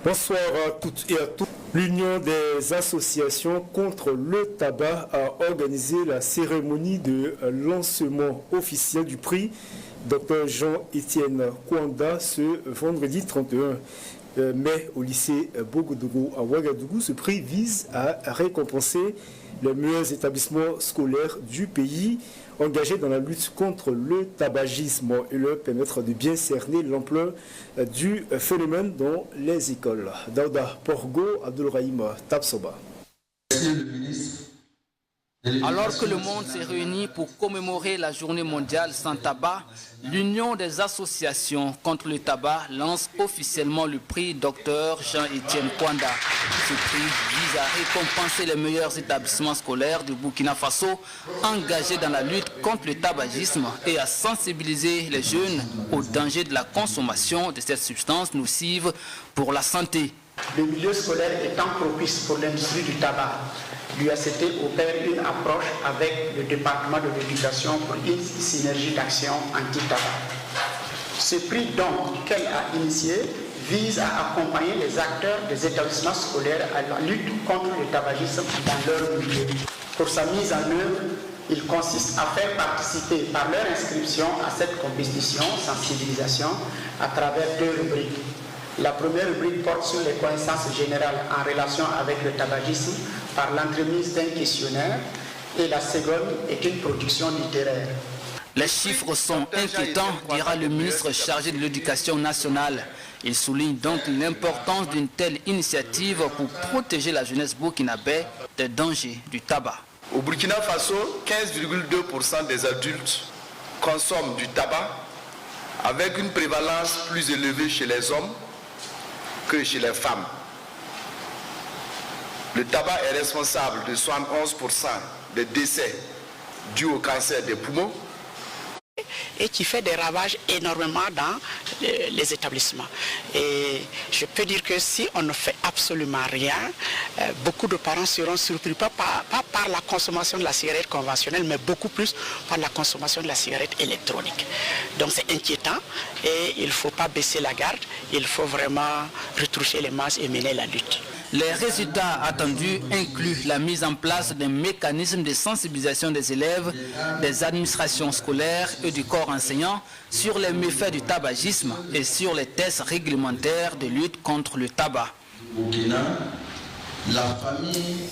Bonsoir à toutes et à tous. L'Union des associations contre le tabac a organisé la cérémonie de lancement officiel du prix Dr Jean-Étienne Kwanda ce vendredi 31 mai au lycée Bogodougou à Ouagadougou. Ce prix vise à récompenser les meilleurs établissements scolaires du pays engagés dans la lutte contre le tabagisme et leur permettre de bien cerner l'ampleur du phénomène dans les écoles. Daouda Porgo, Abdelrahim Tabsoba. Monsieur le ministre. Alors que le monde s'est réuni pour commémorer la journée mondiale sans tabac, l'Union des associations contre le tabac lance officiellement le prix Dr Jean-Étienne Kwanda. Ce prix vise à récompenser les meilleurs établissements scolaires du Burkina Faso engagés dans la lutte contre le tabagisme et à sensibiliser les jeunes aux dangers de la consommation de cette substance nocive pour la santé. Le milieu scolaire étant propice pour l'industrie du tabac, l'UACT opère une approche avec le département de l'éducation pour une synergie d'action anti-tabac. Ce prix donc qu'elle a initié vise à accompagner les acteurs des établissements scolaires à la lutte contre le tabagisme dans leur milieu. Pour sa mise en œuvre, il consiste à faire participer par leur inscription à cette compétition sensibilisation à travers deux rubriques. La première rubrique porte sur les connaissances générales en relation avec le tabagisme par l'entremise d'un questionnaire et la seconde est une production littéraire. Les chiffres sont inquiétants, dira le ministre chargé de l'Éducation nationale. Il souligne donc l'importance d'une telle initiative pour protéger la jeunesse burkinabé des dangers du tabac. Au Burkina Faso, 15,2% des adultes consomment du tabac avec une prévalence plus élevée chez les hommes que chez les femmes. Le tabac est responsable de 71% des décès dus au cancer des poumons. Et qui fait des ravages énormément dans les établissements. Et je peux dire que si on ne fait absolument rien, beaucoup de parents seront surpris, pas par la consommation de la cigarette conventionnelle, mais beaucoup plus par la consommation de la cigarette électronique. Donc c'est inquiétant et il ne faut pas baisser la garde, il faut vraiment retrouver les masses et mener la lutte. Les résultats attendus incluent la mise en place d'un mécanisme de sensibilisation des élèves, des administrations scolaires et du corps enseignant sur les méfaits du tabagisme et sur les tests réglementaires de lutte contre le tabac. Burkina, la famille